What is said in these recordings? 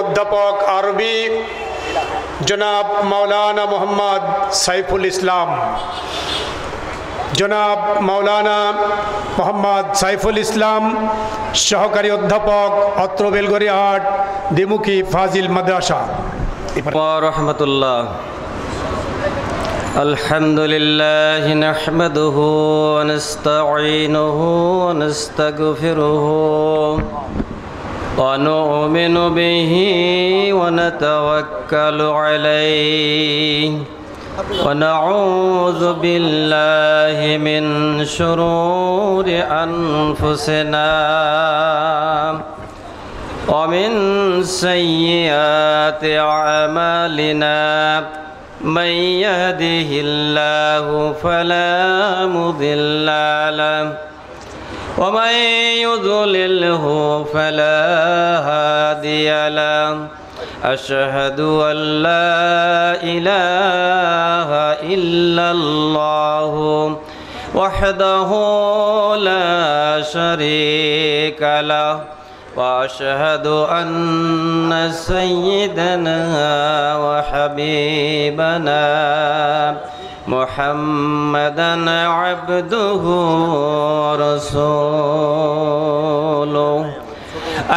অধ্যাপক আরবি জনাব মাওলানা মোহাম্মদ সাইফুল ইসলাম, জনাব মাওলানা মোহাম্মদ সাইফুল ইসলাম সহকারী অধ্যাপক অত্র বেলগড়িয়াহাট দ্বিমুখী ফাজিল মাদ্রাসা। রহমতুল্লাহ। আলহামদুলিল্লাহ নাহমাদুহু ওয়া নাস্তাঈনুহু ওয়া নাস্তাগফিরুহু ওয়া নু'মিনু বিহি ওয়া নাতাওয়াক্কালু আলাইহি ওয়া নাউযু বিল্লাহি মিন শুরুরি আনফুসিনা ওয়া মিন সাইয়্যাতি আ'মালিনা من يهده الله فلا مضل له ومن يضلله فلا هادي له أشهد أن لا إله إلا الله وحده لا شريك له وأشهد أن سيدنا وحبيبنا محمدًا عبده ورسوله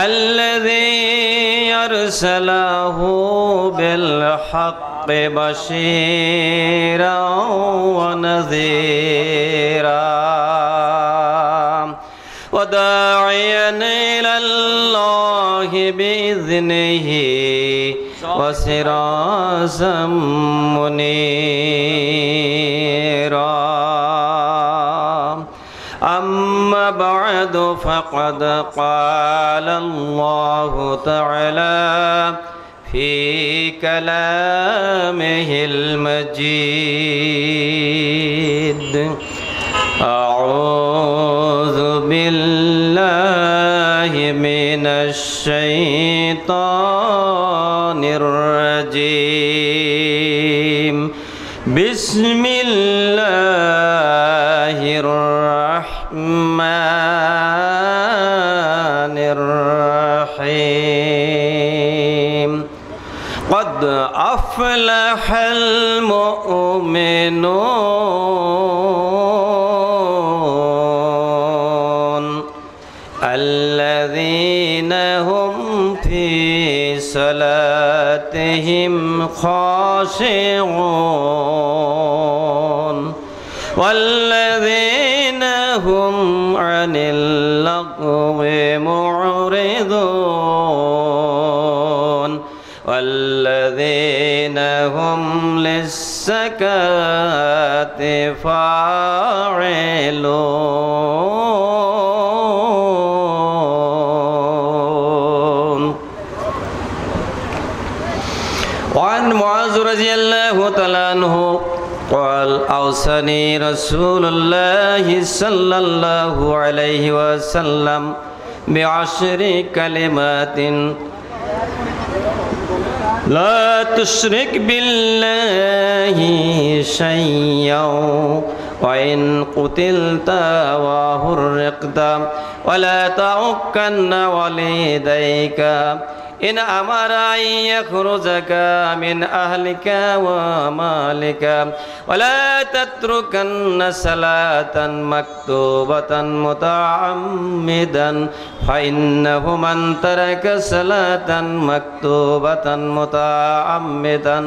الذي أرسله بالحق بشيرًا ونذيرًا وداعيا إلى الله بإذنه وسراجا منيرا أما بعد فقد قال الله تعالى في كلامه المجيد أعوذ بالله من الشيطان الرجيم بسم الله الرحمن الرحيم قد أفلح المؤمنون الذين هم في صلاتهم خاشعون والذين هم عن اللغو معرضون والذين هم للزكاة فاعلون. وعن معاذ رضي الله تعالى عنه قال أوصاني رسول الله صلى الله عليه وسلم بعشر كلمات لا تشرك بالله شيئا وإن قتلت وحرقت ولا تعقن والديك إن أمر أن يخرجك من أهلك ومالك ولا تتركن صلاة مكتوبة متعمدا فإنه من ترك صلاة مكتوبة متعمدا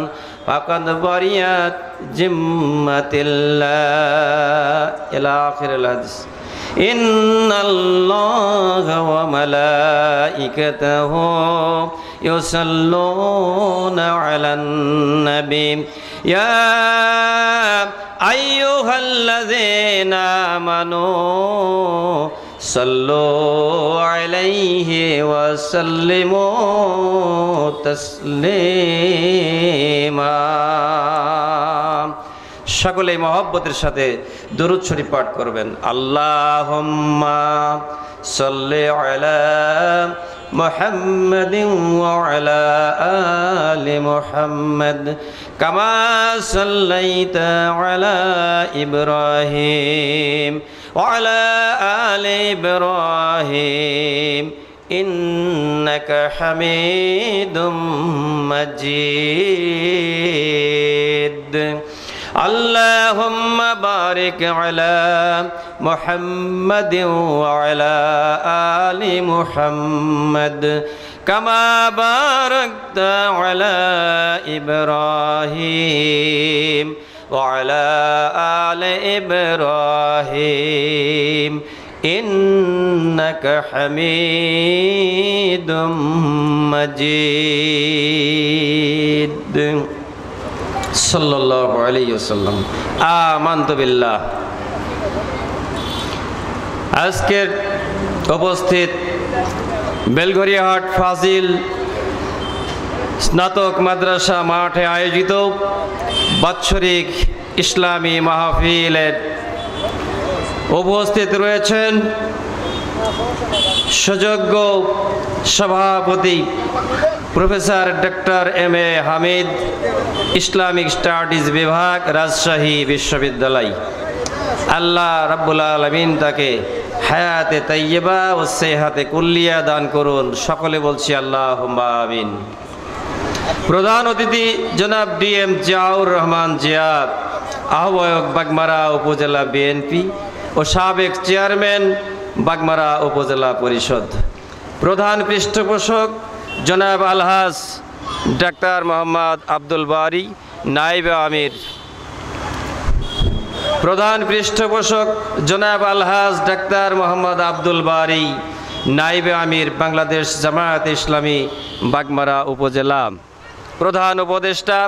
فقد برئت ذمة الله إلى آخر الحديث. إن الله وملائكته يصلون على النبي يا أيها الذين آمنوا صلوا عليه وسلموا تسليما. সকলে মহব্বতের সাথে দরুদ শরীফ পাঠ করবেন। আল্লাহুম্মা সাল্লি আলা মুহাম্মাদিন ওয়া আলা আলি মুহাম্মাদ কামা সাল্লাইতা আলা ইব্রাহিম ওয়া আলা আলি ইব্রাহিম إنك حميد مجيد اللهم بارك على محمد وعلى آل محمد كما باركت على إبراهيم وعلى آل إبراهيم إنك حميد مجيد صلى الله عليه وسلم آمنت بالله আজকের উপস্থিত বেলঘরিয়াহাট ফাজিল স্নাতক মাদ্রাসা মাঠে আয়োজিত বাৎসরিক ইসলামী মাহফিলের উপস্থিত রয়েছেন সুযোগ্য সভাপতি professor doctor M A. Hamid, Islamic studies বিভাগ, রাজশাহী বিশ্ববিদ্যালয়। আল্লাহ রাব্বুল আলামিন তাকে হায়াতে তাইয়্যিবা ও সেহাতে কুল্লিয়া দান করুন। সকলে বলছি আল্লাহুম্মা আমিন। প্রধান অতিথি জনাব ডিএম জিয়াউর রহমান জিয়াদ, আহ্বায়ক বাগমারা উপজেলা বিএনপি ও সাবেক চেয়ারম্যান বাগমারা উপজেলা পরিষদ। প্রধান পৃষ্ঠপোষক জনাব আলহাজ ডাক্তার মোহাম্মদ আব্দুল বারী, নায়েবে আমির। প্রধান পৃষ্ঠপোষক জনাব আলহাজ ডাক্তার মোহাম্মদ আব্দুল বারী, নায়েবে আমির, বাংলাদেশ জামায়াতে ইসলামী বাগমারা উপজেলা। প্রধান উপদেষ্টা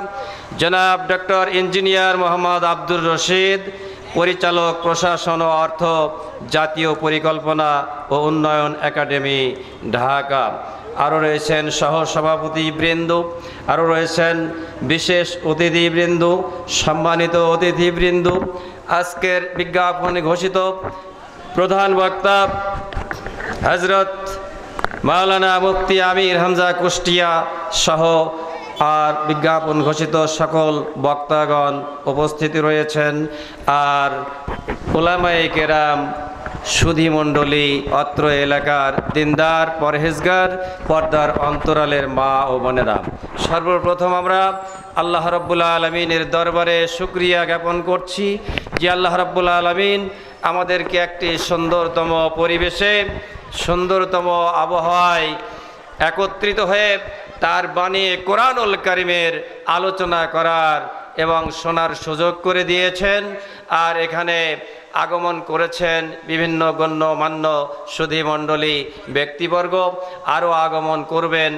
জনাব ডক্টর ইঞ্জিনিয়ার মোহাম্মদ আব্দুর রশিদ, পরিচালক প্রশাসন ও অর্থ, জাতীয় পরিকল্পনা ও উন্নয়ন একাডেমি, ঢাকা। আরও রয়েছেন সহসভাপতিবৃন্দ, আরও রয়েছেন বিশেষ অতিথিবৃন্দ, সম্মানিত অতিথিবৃন্দ। আজকের বিজ্ঞাপনে ঘোষিত প্রধান বক্তা হযরত মাওলানা মুফতি আমির হামজা কুষ্টিয়া সহ আর বিজ্ঞাপন ঘোষিত সকল বক্তাগণ উপস্থিত রয়েছেন। আর উলামায়ে কেরাম, সুধীমণ্ডলী, অত্র এলাকার দিনদার পরহেজগার, পর্দার অন্তরালের মা ও বোনেরা, সর্বপ্রথম আমরা আল্লাহ রাব্বুল আলামিনের দরবারে শুকরিয়া জ্ঞাপন করছি যে আল্লাহ রাব্বুল আলামিন আমাদেরকে একটি সুন্দরতম পরিবেশে, সুন্দরতম আবহাওয়ায় একত্রিত হয়ে তার বাণী কোরআনুল কারীমের আলোচনা করার এবং শোনার সুযোগ করে দিয়েছেন। আর এখানে আগমন করেছেন বিভিন্ন গণ্যমান্য সুধীমণ্ডলী ব্যক্তিবর্গ, আরও আগমন করবেন,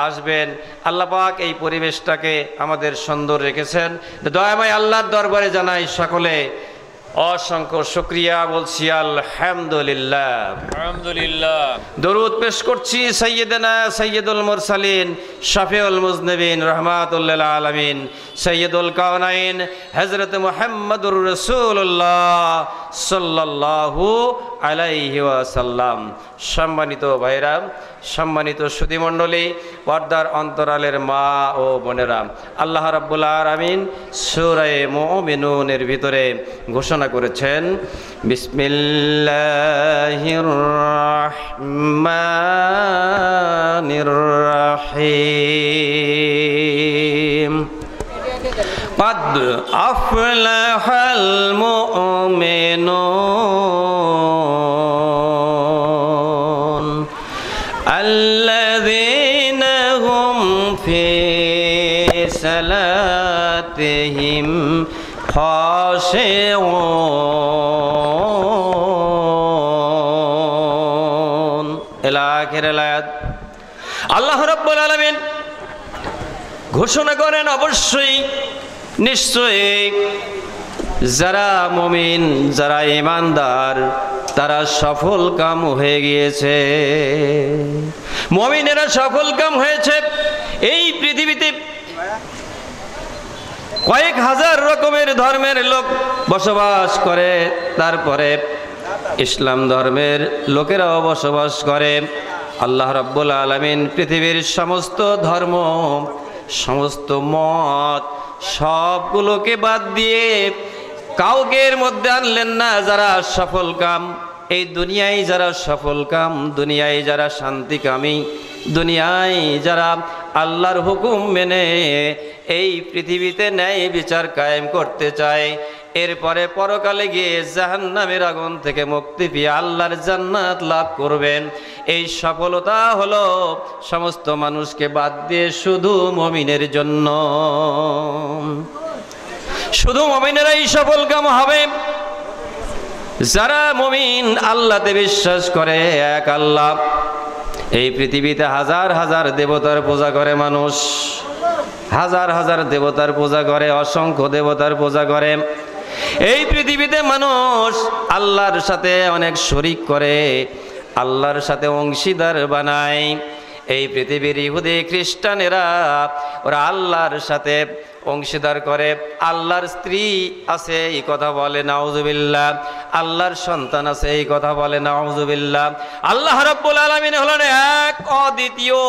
আসবেন। আল্লাহ পাক এই পরিবেশটাকে আমাদের সুন্দর রেখেছেন। দয়াময় আল্লাহর দরবারে জানাই সকলে অসংখ্য শুকরিয়া, বলছি আলহামদুলিল্লাহ। আলহামদুলিল্লাহ। দরুদ পেশ করছি সাইয়্যিদানা সাইয়্যিদুল মুরসালিন, শাফিউল মুজনিবিন, রাহমাতুল আলামিন, সাইয়্যিদুল কাওনাইন হযরত মুহাম্মদুর রাসূলুল্লাহ সাল্লাল্লাহু আলাইহি ওয়াসাল্লাম। সম্মানিত ভাইরা, সম্মানিত সুধীমণ্ডলী, পর্দার অন্তরালের মা ও বোনেরা, আল্লাহ রাব্বুল আলামিন সূরা মুমিনুনের ভিতরে ঘোষণা করেছেন, বিসমিল্লাহির রাহমানির রাহিম, قد أفلح المؤمنون الذين هم في صلاتهم خاشعون إلى آخر الآيات। আল্লাহ রাব্বুল আলামিন ঘোষণা করেন, অবশ্যই নিশ্চয়ই যারা মুমিন, যারা ঈমানদার, তারা সফল কাম হয়ে গিয়েছে। মুমিনেরা সফল কাম হয়েছে। এই পৃথিবীতে কয়েক হাজার রকমের ধর্মের লোক বসবাস করে, তারপরে ইসলাম ধর্মের লোকেরাও বসবাস করে। আল্লাহ রাব্বুল আলামিন পৃথিবীর সমস্ত ধর্ম, সমস্ত মত সবগুলোকে বাদ দিয়ে কাউকে এর মধ্যে আনলেন না যারা সফল কাম। এই দুনিয়ায় যারা সফলকাম, দুনিয়ায় যারা শান্তিকামী, দুনিয়ায় যারা আল্লাহর হুকুম মেনে এই পৃথিবীতে ন্যায় বিচার কায়েম করতে চায়, এরপরে পরকালে গিয়ে জাহান্নামের আগুন থেকে মুক্তি পেয়ে আল্লাহর জান্নাত লাভ করবেন, এই সফলতা হলো সমস্ত মানুষকে বাদ দিয়ে শুধু মুমিনের জন্য। শুধু মুমিনেরাই সফলকাম হবে। যারা মুমিন, আল্লাহতে বিশ্বাস করে, এক আল্লাহ। এই পৃথিবীতে হাজার হাজার দেবতার পূজা করে মানুষ, হাজার হাজার দেবতার পূজা করে, অসংখ্য দেবতার পূজা করে। এই পৃথিবীতে মানুষ আল্লাহর সাথে অনেক শরীক করে, আল্লাহর সাথে অংশীদার বানায়। এই পৃথিবীর ইহুদি খ্রিস্টানেরা ওরা আল্লাহর সাথে অংশীদার করে। আল্লাহর স্ত্রী আছে এই কথা বলে, নাউজুবিল্লাহ। আল্লাহর সন্তান আছে এই কথা বলে, নাউজুবিল্লাহ। আল্লাহ রাব্বুল আলামিন হলেন এক, অদ্বিতীয়,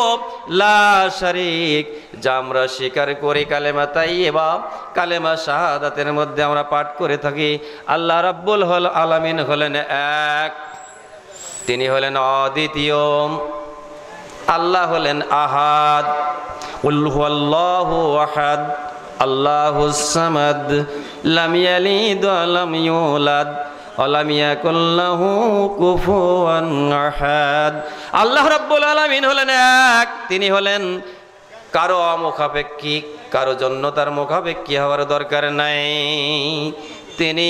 লা শারীক, যা আমরা স্বীকার করি কালেমা তাইয়্যিবা, কালেমা শাহাদাতের মধ্যে আমরা পাঠ করে থাকি। আল্লাহ রাব্বুল আলামিন হলেন এক, তিনি হলেন অদ্বিতীয়। আল্লাহ হলেন আহাদ, কুল হুয়াল্লাহু আহাদ, আল্লাহুস সামাদ, লাম ইয়ালিদ ওয়া লাম ইউলাদ ওয়া লাম ইয়াকুল লাহু কুফুয়ান আহাদ। আল্লাহ রাব্বুল আলামিন হলেন এক, তিনি হলেন কারো মুখাপেক্ষী, কারো জন্য তার মুখাপেক্ষী হওয়ার দরকার নাই। তিনি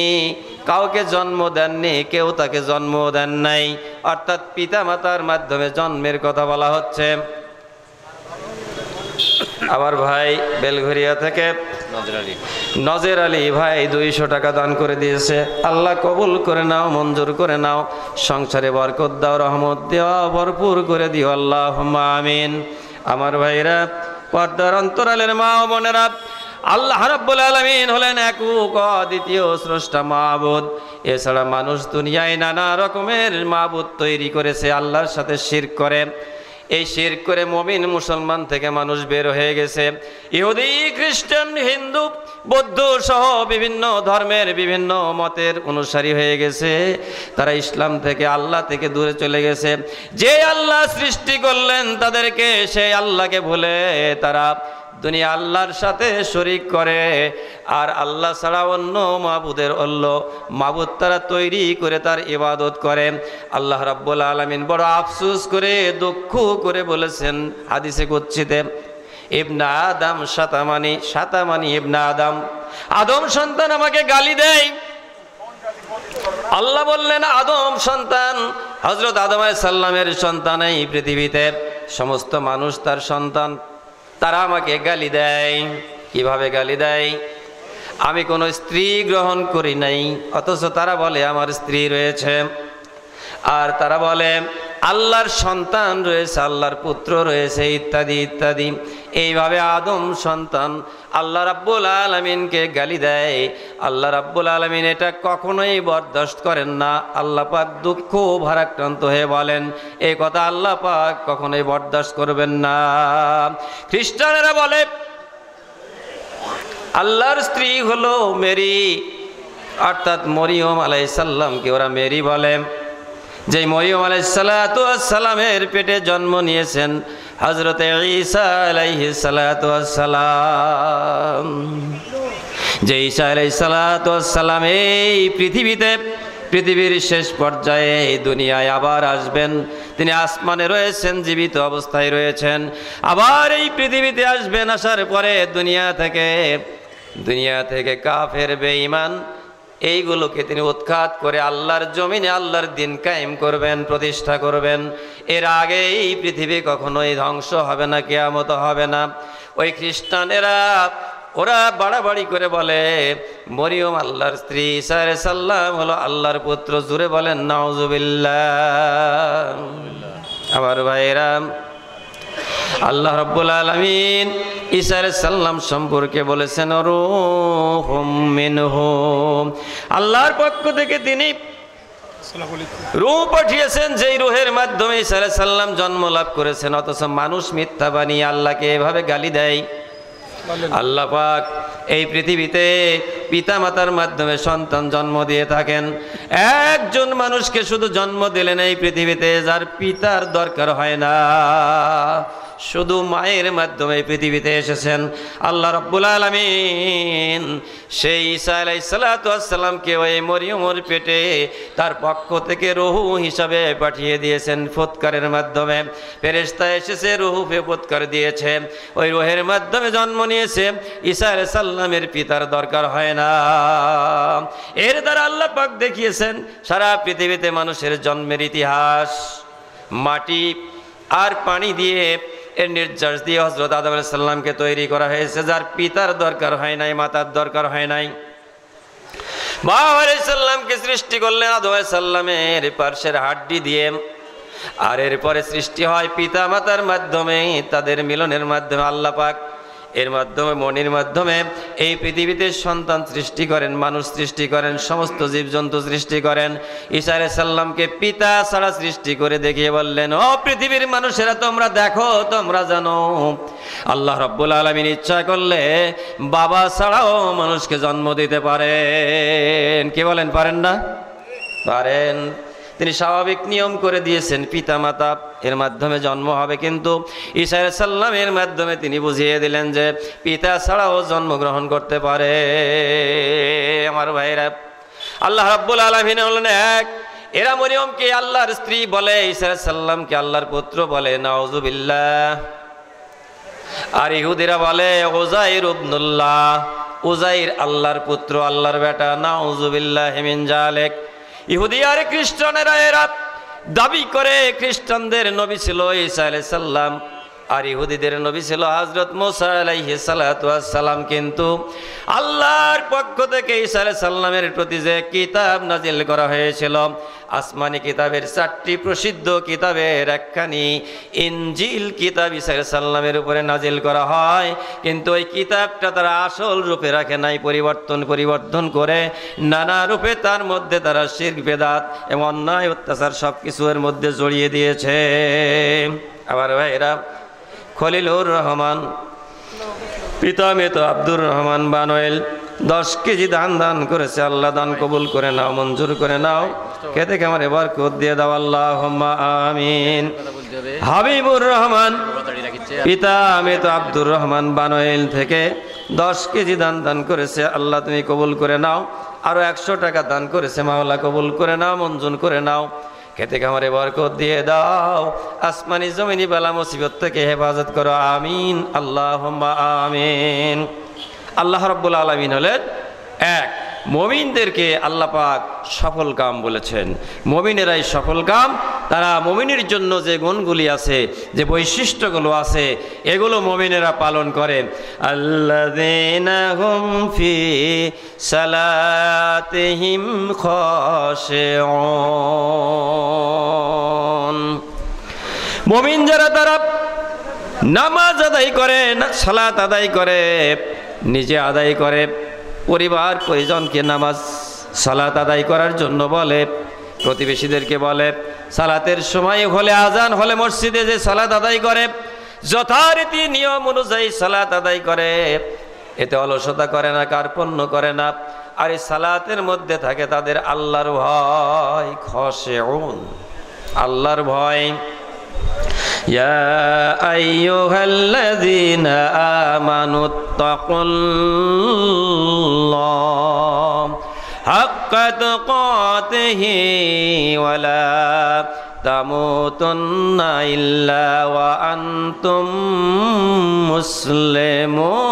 কাউকে জন্ম দেননি, কেউ তাকে জন্ম দেন নাই, অর্থাৎ পিতা মাতার মাধ্যমে জন্মের কথা বলা হচ্ছে। আমার ভাই বেলঘরিয়া থেকে নজর আলী ভাই 200 টাকা দান করে দিয়েছে। আল্লাহ কবুল করে নাও, মঞ্জুর করে নাও, সংসারে বরকত দাও, রহমত দেওয়া ভরপুর করে দিও, আল্লাহুম্মা আমিন। আমার ভাইরা, পর্দার অন্তরালের মা ও বোনেরা, আল্লাহ রাব্বুল আলামিন হলেন একক, অদ্বিতীয়, স্রষ্টা মাবুদ। এছাড়া মানুষ দুনিয়ায় নানা রকমের মাবুদ তৈরি করেছে, আল্লাহর সাথে শিরক করে। এই শিরক করে মুমিন মুসলমান থেকে মানুষ বের হয়ে গেছে। ইহুদি, খ্রিস্টান, হিন্দু, বৌদ্ধ সহ বিভিন্ন ধর্মের বিভিন্ন মতের অনুসারী হয়ে গেছে। তারা ইসলাম থেকে, আল্লাহ থেকে দূরে চলে গেছে। যে আল্লাহ সৃষ্টি করলেন তাদেরকে, সেই আল্লাহকে ভুলে তারা দুনিয়া আল্লাহর সাথে শরীক করে। আর আল্লাহ ছাড়া অন্য মাবুদের মাবুদ তারা তৈরি করে তার ইবাদত করে। আল্লাহ রাব্বুল আলামিন বড় আফসোস করে, দুঃখ করে বলেছেন হাদিসে কুদসিতে, ইবনে আদম শাতামানি ইবনে আদম, আদম সন্তান আমাকে গালি দেয়। আল্লাহ বললেন আদম সন্তান, হযরত আদম আলাইহিস সালামের সন্তান, এই পৃথিবীতে সমস্ত মানুষ তার সন্তান, তারা আমাকে গালি দেয়। কিভাবে গালি দেয়? আমি কোনো স্ত্রী গ্রহণ করি নাই, অথচ তারা বলে আমার স্ত্রী রয়েছে। আর তারা বলে আল্লাহর সন্তান রয়েছে, আল্লাহর পুত্র রয়েছে, ইত্যাদি ইত্যাদি। এইভাবে আদম সন্তান আল্লাহ রাব্বুল আলামিনকে গালি দেয়। আল্লাহ রাব্বুল আলামিন এটা কখনোই বরদাস্ত করেন না। আল্লাহ পাক দুঃখ ভারাক্রান্ত হয়ে বলেন, এই কথা আল্লাহ পাক কখনোই বরদাস্ত করবেন না। খ্রিস্টানেরা বলে আল্লাহর স্ত্রী হলো মেরি, অর্থাৎ মরিয়ম আলাইহিস সালামকে ওরা মেরি বলে। যে মরিয়ম আলাইহিসসালামের পেটে জন্ম নিয়েছেন হযরতে ঈসা আলাইহিসসালাম। যে ঈসা আলাইহিসসালাম এই পৃথিবীর শেষ পর্যায়ে এই দুনিয়ায় আবার আসবেন। তিনি আসমানে রয়েছেন, জীবিত অবস্থায় রয়েছেন, আবার এই পৃথিবীতে আসবেন। আসার পরে দুনিয়া থেকে কাফের, বেঈমান এইগুলোকে তিনি উৎখাত করে আল্লাহর জমিনে আল্লাহর দিন কায়েম করবেন, প্রতিষ্ঠা করবেন। এর আগে এই পৃথিবী কখনোই ধ্বংস হবে না, কিয়ামত হবে না। ওই খ্রিস্টানেরা ওরা বাড়াবাড়ি করে বলে মরিয়ম আল্লাহর স্ত্রী, ঈসা আলাইহিস সালাম হলো আল্লাহর পুত্র। জুড়ে বলেন নাউজুবিল্লাহ। আমার ভাইরা, আল্লাহ রাব্বুল আলামিন ঈসা আলাইহিস সালাম সম্পর্কে বলেছেন রূহুম মিনহু, আল্লাহর পক্ষ থেকে তিনি রূহ পাঠিয়েছেন, যেই রূহের মাধ্যমে ঈসা আলাইহিস সালাম জন্ম লাভ করেছেন। অথচ মানুষ মিথ্যা বানিয়ে আল্লাহকে এভাবে গালি দেয়। আল্লাহ পাক এই পৃথিবীতে পিতা মাতার মাধ্যমে সন্তান জন্ম দিয়ে থাকেন। একজন মানুষকে শুধু জন্ম দিলেন এই পৃথিবীতে যার পিতার দরকার হয় না, শুধু মায়ের মাধ্যমে পৃথিবীতে এসেছেন। আল্লাহ রাব্বুল আলামিন সেই ঈসা আলাইহিস সালাতু ওয়াস সালামকে ওই মরিয়মের পেটে তার পক্ষ থেকে রূহ হিসাবে পাঠিয়ে দিয়েছেন ফুৎকারের মাধ্যমে। ফেরেশতা এসেছে, রূহ ফুৎকার দিয়েছে, ওই রূহের মাধ্যমে জন্ম নিয়েছে। ঈসা আলাইহিস সালামের পিতার দরকার হয় না। এর দ্বারা আল্লাহ পাক দেখিয়েছেন সারা পৃথিবীতে মানুষের জন্মের ইতিহাস মাটি আর পানি দিয়ে এর নির্যাস দিয়ে হযরত আদম আলাইহিস সালামকে তৈরি করা হয়েছে, যার পিতার দরকার হয় নাই, মাতার দরকার হয় নাই। বাবা আলাইহিস সালামকে সৃষ্টি করলেন আদম আলাইহিস সালামের পার্শ্বের হাড্ডি দিয়ে, আর এরপরে সৃষ্টি হয় পিতা মাতার মাধ্যমে, তাদের মিলনের মাধ্যমে আল্লাহ পাক এর মাধ্যমে মনির মাধ্যমে এই পৃথিবীতে সন্তান সৃষ্টি করেন, মানুষ সৃষ্টি করেন, সমস্ত জীবজন্তু সৃষ্টি করেন। ঈসা আলাইহিস সালামকে পিতা ছাড়া সৃষ্টি করে দেখিয়ে বললেন, ও পৃথিবীর মানুষেরা তোমরা দেখো, তোমরা জানো আল্লাহ রাব্বুল আলামিন ইচ্ছা করলে বাবা ছাড়াও মানুষকে জন্ম দিতে পারেন। কি বলেন, পারেন না? পারেন। তিনি স্বাভাবিক নিয়ম করে দিয়েছেন পিতা মাতা এর মাধ্যমে জন্ম হবে, কিন্তু ঈসা আলাইহিস সালামের মাধ্যমে তিনি বুঝিয়ে দিলেন যে পিতা ছাড়াও জন্মগ্রহণ করতে পারে। আমার ভাইরা, আল্লাহ রাব্বুল আলামিন হলেন এক। এরা মরিয়মকে আল্লাহর স্ত্রী বলে, ঈসা আলাইহিস সালামকে আল্লাহর পুত্র বলে, নাউজুবিল্লাহ। আর ইহুদিরা বলে উযাইর ইবনুল্লাহ, উযাইর আল্লাহর পুত্র, আল্লাহর বেটা, নাউজুবিল্লাহি মিন যালিক। ইহুদি আর খ্রিস্টানেরা এরা দাবি করে খ্রিস্টানদের নবী ছিল ঈসা আলাইহিস সালাম, আর ইহুদিদের নবী ছিল হযরত মুসা আলাইহিস সালাতু ওয়াস সালাম। কিন্তু আল্লাহর পক্ষ থেকে ঈসা আলাইহিস সালামের প্রতি যে কিতাব নাজিল করা হয়েছিল, আসমানি কিতাবের 4টি প্রসিদ্ধ কিতাবের একখানি ইনজিল কিতাব ঈসা আলাইহিস সালামের উপরে নাজিল করা হয়, কিন্তু ওই কিতাবটা তারা আসল রূপে রাখে নাই, পরিবর্তন করে নানা রূপে তার মধ্যে তারা শিরক বেদাত এবং অন্যায় অত্যাচার সব কিছু এর মধ্যে জড়িয়ে দিয়েছে। আবার ভাইরা, খলিলুর রহমান পিতা মৃত আব্দুর রহমান বানোয়েল 10 কেজি দান করেছে। আল্লাহ দান কবুল করে নাও, মঞ্জুর করে নাও, খেতে খামারে বরকত দিয়ে দাও, আল্লাহুম্মা আমিন। হাবিবুর রহমান পিতা মৃত আব্দুর রহমান বানোয়েল থেকে 10 কেজি দান করেছে। আল্লাহ তুমি কবুল করে নাও। আরো 100 টাকা দান করেছে, মাওলা কবুল করে নাও, মঞ্জুর করে নাও, খেতে খামারে বরকত দিয়ে দাও, আসমানি জমিনি বালা মুসিবত থেকে হেফাজত করো, আমিন, আল্লাহুম্মা আমিন। আল্লাহ রাব্বুল আলামিন হলেন এক। মুমিনদেরকে আল্লাহ পাক সফল কাম বলেছেন। মুমিনেরাই সফল কাম। তারা মুমিনের জন্য যে গুণগুলি আছে, যে বৈশিষ্ট্যগুলো আছে, এগুলো মুমিনেরা পালন করে। আল্লাযীনা হুম ফি সালাতিহিম খাশিউন। মুমিন যারা, তারা নামাজ আদায় করে, সালাত আদায় করে, নিজে আদায় করে, পরিবার পরিজনকে নামাজ সালাত আদায় করার জন্য বলে, প্রতিবেশীদেরকে বলে, সালাতের সময় হলে, আজান হলে মসজিদে যে সালাত আদায় করে, যথারীতি নিয়ম অনুযায়ী সালাত আদায় করে, এতে অলসতা করে না, কার্পণ্য করে না। আর এই সালাতের মধ্যে থাকে তাদের আল্লাহর ভয়, খাশিউন, আল্লাহর ভয়। ইয়া আইয়ুহাল্লাযীনা আমানুত্তাকুল্লাহ হাক্কা তুকাতিহি ওয়া লা তামুতুন্না ইল্লা ওয়া আনতুম মুসলিমুন।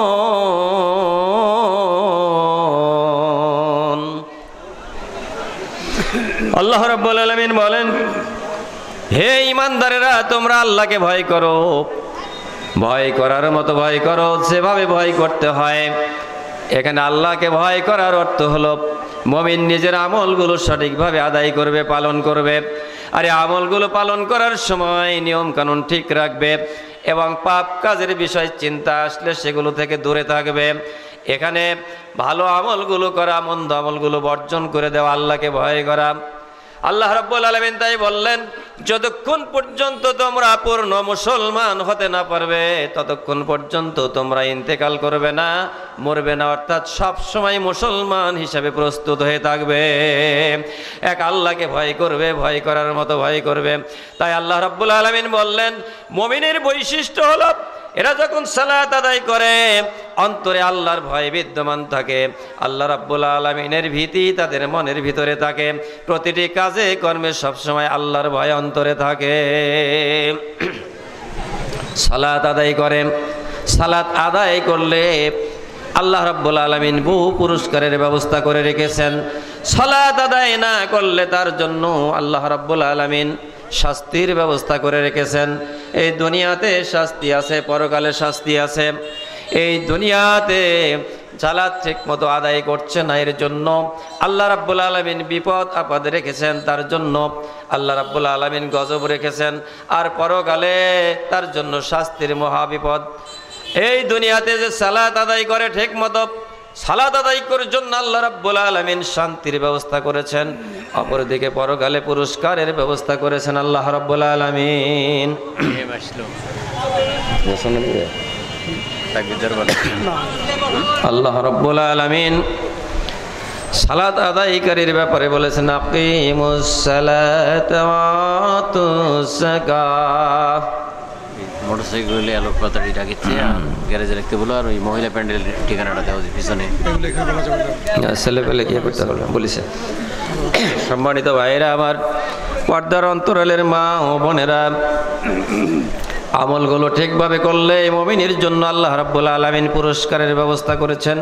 আল্লাহ রাব্বুল আলামিন বলেন, হে ঈমানদারেরা, তোমরা আল্লাহকে ভয় করো, ভয় করার মতো ভয় করো, যেভাবে ভয় করতে হয়। এখানে আল্লাহকে ভয় করার অর্থ হলো মুমিন নিজের আমলগুলো সঠিকভাবে আদায় করবে, পালন করবে। আর এই আমলগুলো পালন করার সময় নিয়ম কানুন ঠিক রাখবে এবং পাপ কাজের বিষয় চিন্তা আসলে সেগুলো থেকে দূরে থাকবে। এখানে ভালো আমলগুলো করা, মন্দ আমলগুলো বর্জন করে দেওয়া, আল্লাহকে ভয় করা। আল্লাহ রাব্বুল আলামিন তাই বললেন, যতক্ষণ পর্যন্ত তোমরা পূর্ণ মুসলমান হতে না পারবে ততক্ষণ পর্যন্ত তোমরা ইন্তেকাল করবে না, মরবে না, অর্থাৎ সব সময় মুসলমান হিসাবে প্রস্তুত হয়ে থাকবে। এক আল্লাহকে ভয় করবে, ভয় করার মতো ভয় করবে। তাই আল্লাহ রাব্বুল আলামিন বললেন, মুমিনের বৈশিষ্ট্য হলো এরা যখন সালাত আদায় করে অন্তরে আল্লাহর ভয় বিদ্যমান থাকে, আল্লাহ রাব্বুল আলামিনের ভীতি তাদের মনের ভিতরে থাকে, প্রতিটি কাজে কর্মে সবসময় আল্লাহর ভয় অন্তরে থাকে। সালাত আদায় করে, সালাত আদায় করলে আল্লাহ রাব্বুল আলামিন বহু পুরস্কারের ব্যবস্থা করে রেখেছেন। সালাত আদায় না করলে তার জন্য আল্লাহ রাব্বুল আলামিন শাস্তির ব্যবস্থা করে রেখেছেন। এই দুনিয়াতে শাস্তি আছে, পরকালে শাস্তি আছে। এই দুনিয়াতে সালাত ঠিক মতো আদায় করছে না, এর জন্য আল্লাহ রাব্বুল আলামিন বিপদ আপদ রেখেছেন, তার জন্য আল্লাহ রাব্বুল আলামিন গজব রেখেছেন। আর পরকালে তার জন্য শাস্তির মহাবিপদ। এই দুনিয়াতে যে সালাত আদায় করে ঠিক মতো, সালাত আদায় করার জন্য আল্লাহ রাব্বুল আলামিন শান্তির ব্যবস্থা করেছেন, অপরদিকে পরকালে পুরস্কারের ব্যবস্থা করেছেন আল্লাহ রাব্বুল আলামিন। আল্লাহ রাব্বুল আলামিন সালাত আদায়কারীর ব্যাপারে বলেছেন, আকিমুস সালাতা ওয়া আতুস যাকাত। মোটরসাইকেলে আলোকপাতাটি ডাকিচ্ছে, গ্যারেজে রাখতে বলো, আর ওই মহিলা প্যান্ডেল ঠিকানাটা দেওয়া পিছনে ছেলে পেলে কি করতে বলবেন বলেছে। সম্মানিত ভাইয়েরা আমার, পর্দার অন্তরালের মা ও বোনেরা, আমলগুলো ঠিকভাবে করলে মুমিনের জন্য আল্লাহ রাব্বুল আলামিন পুরস্কারের ব্যবস্থা করেছেন।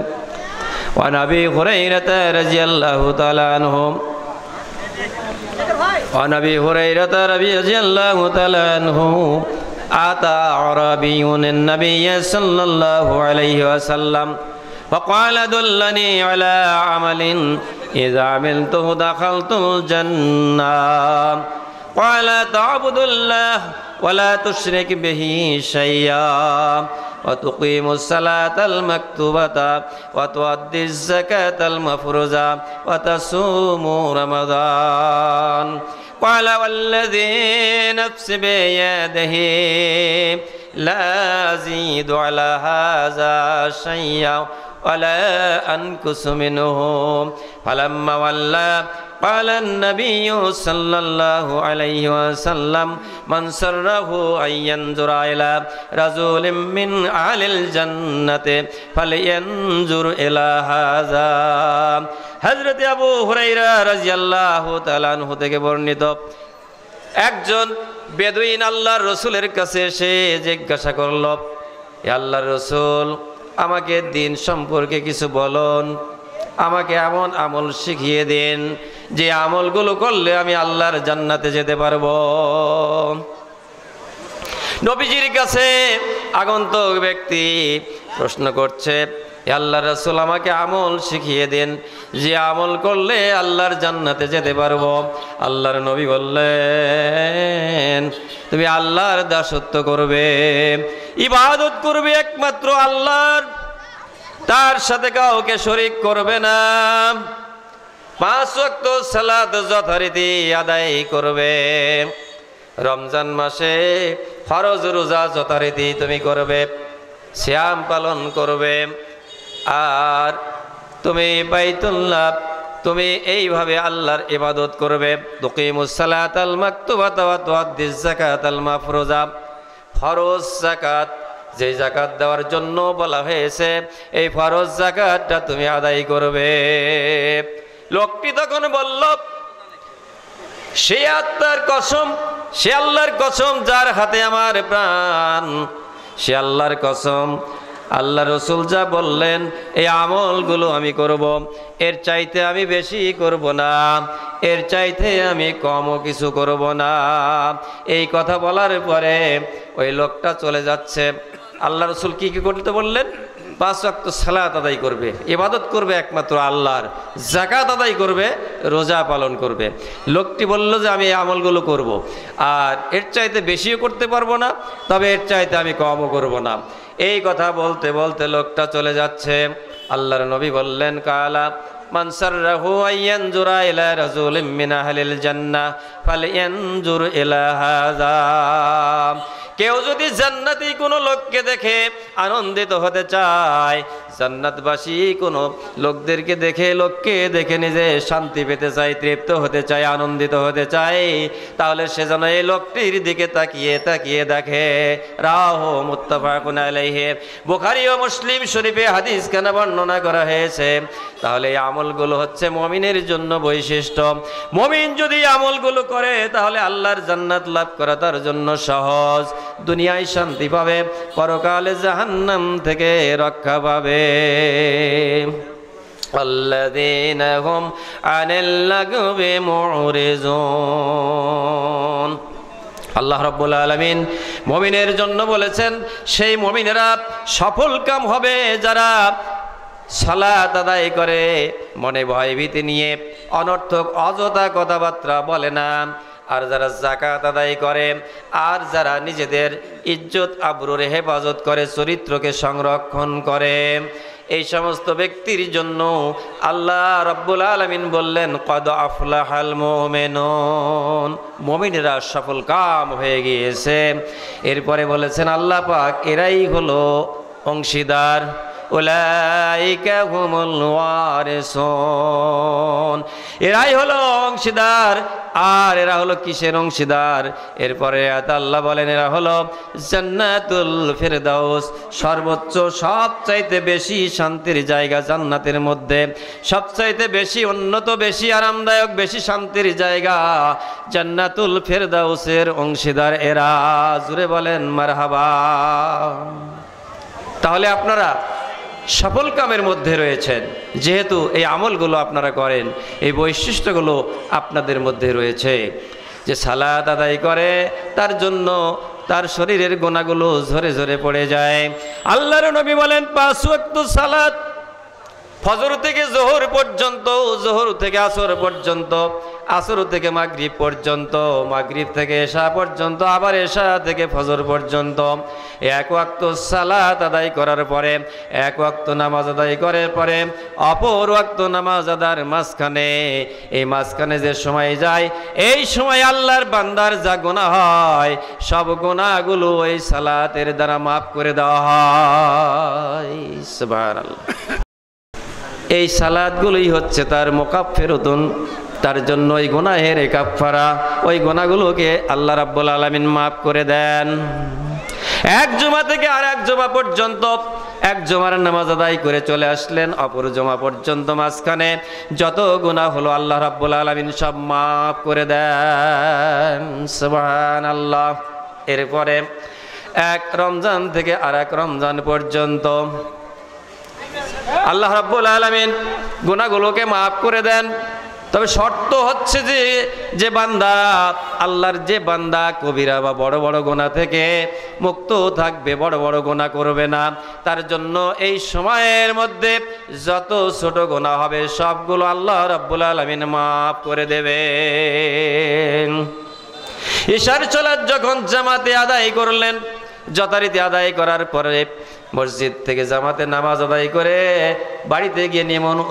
ওয়া নবী হুরায়রা রাদিয়াল্লাহু তাআলা আনহু, ওয়া নবী হুরায়রা রাদিয়াল্লাহু তাআলা আনহু আতা আরাবিয়ুন নবী সাল্লাল্লাহু আলাইহি ওয়াসাল্লাম فقال دلني على عمل إذا عملته دخلت الجنة قال تعبد الله ولا تشرك به شيئا وتقيم الصلاة المكتوبة وتؤدي الزكاة المفروضة وتصوم رمضان قال والذي نفس بيده لا أزيد على هذا شيئا ولا أنقص منه فلما ولى قال النبي صلى الله عليه وسلم من سره أن ينظر إلى رجل من أهل الجنة فلينظر إلى هذا। হযরত আবু হুরায়রা রাদিয়াল্লাহু তাআলা আনহু থেকে বর্ণিত, একজন বেদুইন আল্লাহর রসুলের কাছে এসে জিজ্ঞাসা করল, হে আল্লাহর রসুল, আমাকে দিন সম্পর্কে কিছু বলুন, আমাকে এমন আমল শিখিয়ে দিন যে আমলগুলো করলে আমি আল্লাহর জান্নাতে যেতে পারবো। নবীজির কাছে আগন্তুক ব্যক্তি প্রশ্ন করছে, হে আল্লাহর রাসূল, আমাকে আমল শিখিয়ে দিন যে আমল করলে আল্লাহর জান্নাতে যেতে পারবো। আল্লাহর নবী বললেন, তুমি আল্লাহর দাসত্ব করবে, ইবাদত করবে একমাত্র আল্লাহর, তার সাথে কাউকে শরীক করবে না, 5 ওয়াক্ত সালাত যথারীতি আদায় করবে, রমজান মাসে ফরজ রোজা যথারীতি তুমি করবে, সিয়াম পালন করবে, আর তুমি বাইতুল্লাহ, তুমি এইভাবে আল্লাহর ইবাদত করবে। তুকিমুস সালাতাল মাকতুবাতা ওয়া তুআদ্দিস যাকাতাল মাফরুজা, ফরজ যাকাত, যে যাকাত দেওয়ার জন্য বলা হয়েছে, এই ফরজ যাকাতটা তুমি আদায় করবে। লোকটি তখন বলল, সে আত্মার কসম, সে আল্লাহর কসম যার হাতে আমার প্রাণ, সে আল্লাহর কসম, আল্লাহ রসুল যা বললেন এই আমলগুলো আমি করব, এর চাইতে আমি বেশি করব না, এর চাইতে আমি কমও কিছু করব না। এই কথা বলার পরে ওই লোকটা চলে যাচ্ছে। আল্লাহ রসুল কি কি করতে বললেন? 5 ওয়াক্ত সালাত আদায় করবে, ইবাদত করবে একমাত্র আল্লাহর, যাকাত আদায় করবে, রোজা পালন করবে। লোকটি বলল যে আমি এই আমলগুলো করব, আর এর চাইতে বেশিও করতে পারবো না, তবে এর চাইতে আমি কমও করব না। এই কথা বলতে বলতে লোকটা চলে যাচ্ছে। আল্লাহর নবী বললেন, কালা মান সাররাহু আইয়ানজুরা ইলা রাজুলিম মিন আহলিল জান্নাহ ফালইয়ানজুর ইলা হাযা। কেউ যদি জান্নাতি কোনো লোককে দেখে আনন্দিত হতে চায়, জান্নাতবাসী কোনো লোককে দেখে নিজে শান্তি পেতে চায়, তৃপ্ত হতে চায়, আনন্দিত হতে চায়, তাহলে সে যেন এই লোকটির দিকে তাকিয়ে দেখে। রাহু মুত্তাফাকুন আলাইহি। বুখারী ও মুসলিম শরীফে হাদিস কেন বর্ণনা করা হয়েছে। তাহলে এই আমলগুলো হচ্ছে মুমিনের জন্য বৈশিষ্ট্য। মুমিন যদি আমলগুলো করে তাহলে আল্লাহর জান্নাত লাভ করা তার জন্য সহজ। দুনিয়ায় শান্তি পাবে, পরকালে জাহান্নাম থেকে রক্ষা পাবে। আল্লাযীনা হুম আনিল লাগবি মুরিজুন। আল্লাহ রাব্বুল আলামিন মুমিনের জন্য বলেছেন, সেই মুমিনেরা সফল কাম হবে যারা সালাত আদায় করে, মনে ভয় ভীতি নিয়ে অনর্থক অযথা কথাবার্তা বলে না, আর যারা যাকাত আদায় করে, আর যারা নিজেদের ইজ্জত আবরুর হেফাজত করে, চরিত্রকে সংরক্ষণ করে, এই সমস্ত ব্যক্তির জন্য আল্লাহ রাব্বুল আলামিন বললেন কদ আফলাহাল মুমিনুন, মুমিনেরা সফল কাম হয়ে গিয়েছে। এরপরে বলেছেন আল্লাহ পাক এরাই হলো অংশীদার। উলাইকা হুমুল ওয়ারিসুন, এরাই হলো অংশীদার। আর এরা হলো কিসের অংশীদার? এরপরে আল্লাহ বলেন এরা হলো জান্নাতুল ফিরদাউস, সর্বোচ্চ সবচাইতে বেশি শান্তির জায়গা জান্নাতের মধ্যে, সবচাইতে বেশি উন্নত, বেশি আরামদায়ক, বেশি শান্তির জায়গা জান্নাতুল ফিরদাউসের অংশীদার এরা। জুড়ে বলেন মারহাবা। তাহলে আপনারা সফল কামের মধ্যে রয়েছেন, যেহেতু এই আমলগুলো আপনারা করেন, এই বৈশিষ্ট্যগুলো আপনাদের মধ্যে রয়েছে। যে সালাত আদায় করে তার জন্য তার শরীরের গুনাহগুলো ঝরে ঝরে পড়ে যায়। আল্লাহর নবী বলেন 5 ওয়াক্ত সালাত, ফজর থেকে জোহর পর্যন্ত, জোহর থেকে আসর পর্যন্ত, আসর থেকে মাগরিব পর্যন্ত, মাগরিব থেকে এশা পর্যন্ত, আবার এশা থেকে ফজর পর্যন্ত, এক ওয়াক্ত সালাত আদায় করার পরে, এক ওয়াক্ত নামাজ আদায় করার পরে, অপর ওয়াক্ত নামাজ আদার মাঝখানে, এই মাঝখানে যে সময় যায়, এই সময় আল্লাহর বান্দার যা গুনাহ হয়, সব গুনাহগুলো এই সালাতের দ্বারা মাফ করে দেওয়া হয়। সুবহানাল্লাহ। এই সালাতগুলোই হচ্ছে তার মুকাফফিরাতুন, তার জন্য ওই গুনাহের কাফফারা, ওই গুনাহগুলোকে আল্লাহ রাব্বুল আলামিন মাফ করে দেন। এক জুমা থেকে আর এক জুমা পর্যন্ত, এক জুমার নামাজ আদায় করে চলে আসলেন, অপর জুমা পর্যন্ত মাঝখানে যত গুনাহ হলো আল্লাহ রাব্বুল আলামিন সব মাফ করে দেন। সুবহানাল্লাহ। এরপরে এক রমজান থেকে আর এক রমজান পর্যন্ত আল্লাহ রাব্বুল আলামিন গুনাহগুলোকে মাফ করে দেন। তবে শর্ত হচ্ছে যে বান্দা, আল্লাহর যে বান্দা কবিরা বা বড় বড় গুনাহ থেকে মুক্ত থাকবে, বড় বড় গুনাহ করবে না, তার জন্য এই সময়ের মধ্যে যত ছোট গুনাহ হবে সবগুলো আল্লাহ রাব্বুল আলামিন মাফ করে দেবেন। ইশার সালাত যখন জামাতে আদায় করলেন, যথারীতি আদায় করার পরে মসজিদ থেকে জামাতে নামাজ আদায় করে বাড়িতে গিয়ে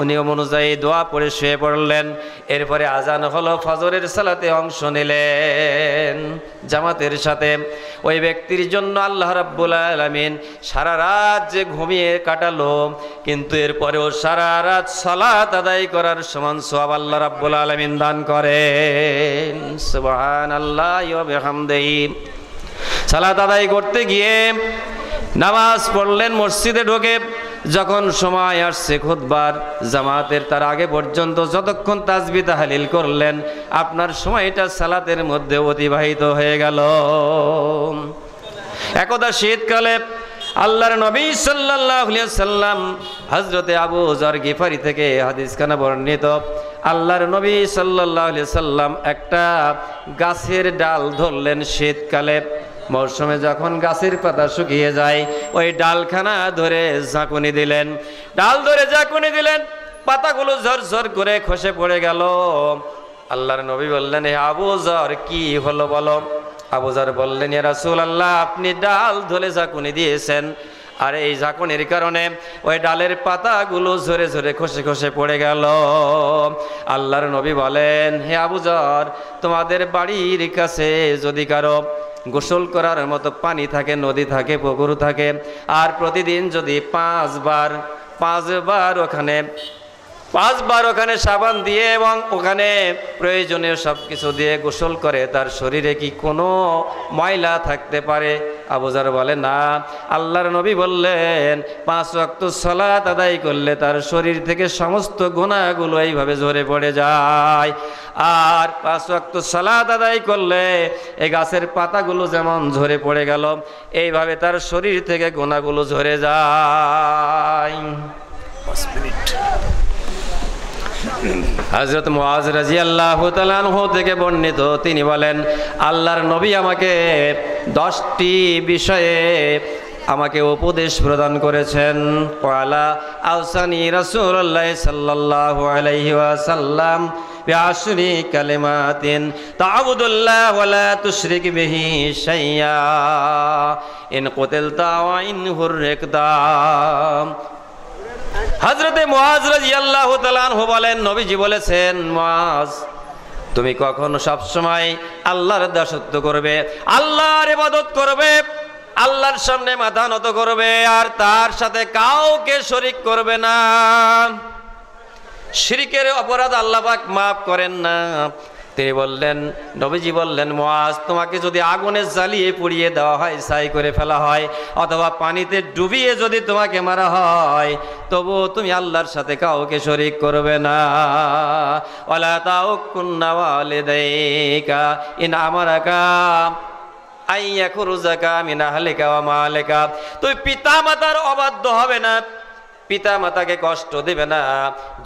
নিয়ম অনুযায়ী দোয়া পড়ে শুয়ে পড়লেন। এরপরে আজান হলো, ফজরের সালাতে অংশ নিলেন জামাতের সাথে। ওই ব্যক্তির জন্য আল্লাহ রাব্বুল আলামিন সারা রাত যে ঘুমিয়ে কাটালো, কিন্তু এরপরেও সারা রাত সালাত আদায় করার সমান সওয়াব আল্লাহ রাব্বুল আলামিন দান করেন। সুবহানাল্লাহি ওয়া বিহামদিহি। সালাত আদায় করতে গিয়ে নামাজ পড়লেন, মসজিদে ঢোকে যখন সময় আসছে খুতবার জামাতের, তার আগে পর্যন্ত যতক্ষণ তাসবিহ তাহলিল করলেন, আপনার সময়টা সালাতের মধ্যে অতিবাহিত হয়ে গেল। একদা শীতকালে আল্লাহর নবী সাল্লাল্লাহু আলাইহি সাল্লাম, হযরতে আবু যর গিফারি থেকে হাদিসখানা বর্ণিত, আল্লাহর নবী সাল্লাল্লাহু আলাইহি সাল্লাম একটা গাছের ডাল ধরলেন শীতকালে। মৌসুমে যখন গাছের পাতা শুকিয়ে যায়, ওই ডালখানা ধরে ঝাঁকুনি দিলেন, ডাল ধরে ঝাঁকুনি দিলেন, পাতাগুলো ঝরঝর করে খসে পড়ে গেল। আল্লাহর নবী বললেন, হে আবু যর কি হলো বলো। আবু যর বললেন, ইয়া রাসূলুল্লাহ, আপনি ডাল ধরে ঝাঁকুনি দিয়েছেন, আর এই ঝাঁকুনির কারণে ওই ডালের পাতাগুলো ঝরে ঝরে খসে খসে পড়ে গেল। আল্লাহর নবী বলেন, হে আবু যর, তোমাদের বাড়ির কাছে যদি কারো গোসল করার মতো পানি থাকে, নদী থাকে, পুকুর থাকে, আর প্রতিদিন যদি পাঁচবার ওখানে সাবান দিয়ে এবং ওখানে প্রয়োজনীয় সব কিছু দিয়ে গোসল করে, তার শরীরে কি কোনো ময়লা থাকতে পারে? আবু যর বলে, না। আল্লাহর নবী বললেন, 5 ওয়াক্ত সালাত আদায় করলে তার শরীর থেকে সমস্ত গুনাহগুলো এইভাবে ঝরে পড়ে যায়। আর 5 ওয়াক্ত সালাত আদায় করলে এই গাছের পাতাগুলো যেমন ঝরে পড়ে গেল, এইভাবে তার শরীর থেকে গুনাহগুলো ঝরে যায়। হযরত মুআজ রাদিয়াল্লাহু তাআলা আনহু থেকে বর্ণিত, তিনি বলেন, আল্লাহর নবী আমাকে 10টি বিষয়ে আমাকে উপদেশ প্রদান করেছেন। ক্বালা আওসানি রাসূলুল্লাহ সাল্লাল্লাহু আলাইহি ওয়াসাল্লাম বিআশরি কালিমাতিন তা'বুদুল্লাহ ওয়া লা তুশরিক বিহি শাইয়্যা ইন কুতিলতা ওয়া ইন হুররিকতা। হযরতে মুআজ রাদিয়াল্লাহু তাআলা আনহু বলেন, নবীজি বলেছেন, মুআজ, তুমি কখনো সবসময় আল্লাহর দাসত্ব করবে, আল্লাহর ইবাদত করবে, আল্লাহর সামনে মাথা নত করবে, আর তার সাথে কাউকে শরীক করবে না। শিরকের অপরাধ আল্লাহ পাক মাফ করেন না। তিনি বললেন, নবীজি বললেন, মুআজ, তোমাকে যদি আগুনে জ্বালিয়ে পুড়িয়ে দেওয়া হয়, ছাই করে ফেলা হয়, অথবা পানিতে ডুবিয়ে যদি তোমাকে মারা হয়, তবু তুমি আল্লাহর সাথে কাউকে শরীক করবে না। ওয়ালা তাউকুন্না ওয়ালিদাইকা ইন আমারাকা আইয়াখরুজাকা মিন আহলিকা ওয়া মালিকা। তুমি পিতা মাতার অবাধ্য হবে না, পিতা মাতাকে কষ্ট দেবে না।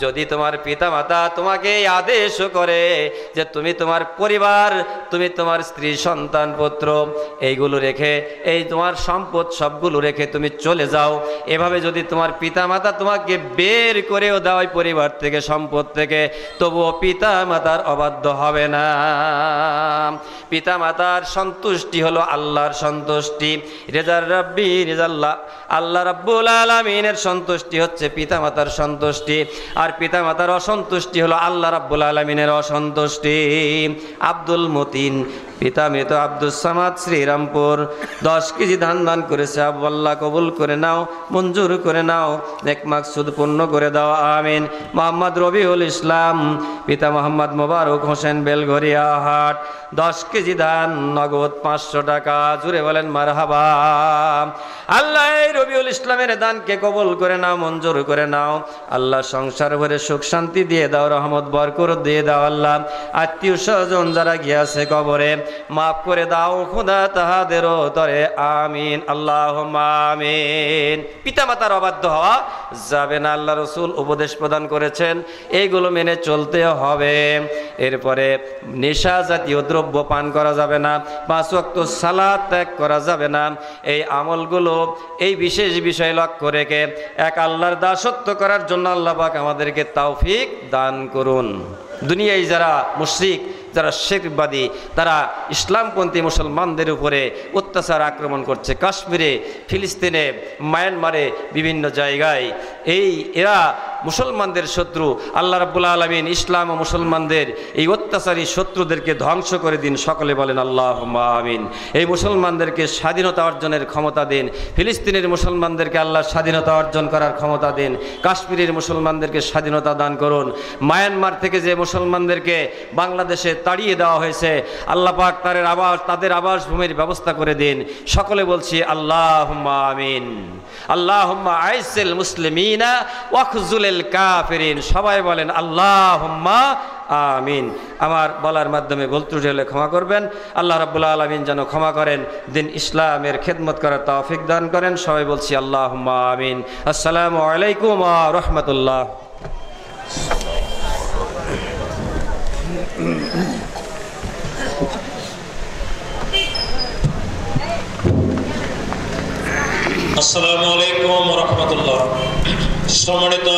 যদি তোমার পিতা মাতা তোমাকে আদেশ করে যে তুমি তোমার পরিবার, তুমি তোমার স্ত্রী, সন্তান, পুত্র এইগুলো রেখে, এই তোমার সম্পদ সবগুলো রেখে তুমি চলে যাও, এভাবে যদি তোমার পিতা মাতা তোমাকে বের করেও দেয় পরিবার থেকে, সম্পদ থেকে, তবুও পিতা মাতার অবাধ্য হবে না। পিতা মাতার সন্তুষ্টি হলো আল্লাহর সন্তুষ্টি। রেজার রাব্বি রেজাল্লাহ, আল্লাহ রাব্বুল আলামিনের সন্তুষ্টি হচ্ছে পিতা মাতার সন্তুষ্টি, আর পিতা মাতার অসন্তুষ্টি হলো আল্লাহ রাব্বুল আলামিনের অসন্তুষ্টি। আব্দুল মতিন, পিতা মৃত আব্দুস সামাদ, শ্রীরামপুর, 10 কেজি ধান দান করেছে। আল্লাহ কবুল করে নাও, মঞ্জুর করে নাও, নেক মাকসুদ পূর্ণ করে দাও, আমিন। মোহাম্মদ রবিউল ইসলাম, পিতা মোহাম্মদ মোবারক হোসেন, বেলঘরিয়া হাট, 10 কেজি ধান, নগদ 500 টাকা। জুড়ে বলেন মারহাবা। আল্লাহ এই রবিউল ইসলামের দানকে কবুল করে নাও, মঞ্জুর করে নাও। আল্লাহ সংসার ভরে সুখ শান্তি দিয়ে দাও, রহমত বরকত দিয়ে দাও। আল্লাহ আত্মীয় স্বজন যারা গিয়েছে কবরে, মাফ করে দাও খোদা তাহাদেরও তরে, আমিন আল্লাহুম্মা আমিন। পিতা মাতার অবাধ্য হওয়া যাবে না, আল্লাহ রসুল উপদেশ প্রদান করেছেন, এইগুলো মেনে চলতে হবে। এরপরে নেশা জাতীয় দ্রব্য পান করা যাবে না, 5 ওয়াক্ত সালাত ত্যাগ করা যাবে না। এই আমলগুলো, এই বিশেষ বিষয় লক্ষ্য রেখে এক আল্লাহর দাসত্ব করার জন্য আল্লাহ পাক আমাদেরকে তৌফিক দান করুন। দুনিয়ায় যারা মুশরিক, যারা শিরকবাদী, তারা ইসলামপন্থী মুসলমানদের উপরে অত্যাচার আক্রমণ করছে। কাশ্মীরে, ফিলিস্তিনে, মায়ানমারে, বিভিন্ন জায়গায় এরা মুসলমানদের শত্রু। আল্লাহ রাব্বুল আলামিন ইসলাম ও মুসলমানদের এই অত্যাচারী শত্রুদেরকে ধ্বংস করে দিন, সকলে বলেন আল্লাহুম্মা আমিন। এই মুসলমানদেরকে স্বাধীনতা অর্জনের ক্ষমতা দিন। ফিলিস্তিনের মুসলমানদেরকে আল্লাহ স্বাধীনতা অর্জন করার ক্ষমতা দিন। কাশ্মীরের মুসলমানদেরকে স্বাধীনতা দান করুন। মায়ানমার থেকে যে মুসলমানদেরকে বাংলাদেশে তাড়িয়ে দেওয়া হয়েছে, আল্লাহ পাক তাদের আবাসভূমির ব্যবস্থা করে দিন। সকলে বলছি আল্লাহুম্মা আমিন। আল্লাহুম্মা আইসিল মুসলিমিনা ওয়াখযুলিল কাফিরিন। সবাই বলেন আল্লাহুম্মা আমিন। আমার বলার মাধ্যমে ভুল ত্রুটি হলে ক্ষমা করবেন। আল্লাহ রাব্বুল আলামিন যেন ক্ষমা করেন, দিন ইসলামের খেদমত করার তৌফিক দান করেন। সবাই বলছি আল্লাহুম্মা আমিন। আসসালামু আলাইকুম ওয়া রাহমাতুল্লাহ। আসসালামু আলাইকুম ওয়া রাহমাতুল্লাহ। সম্মানিত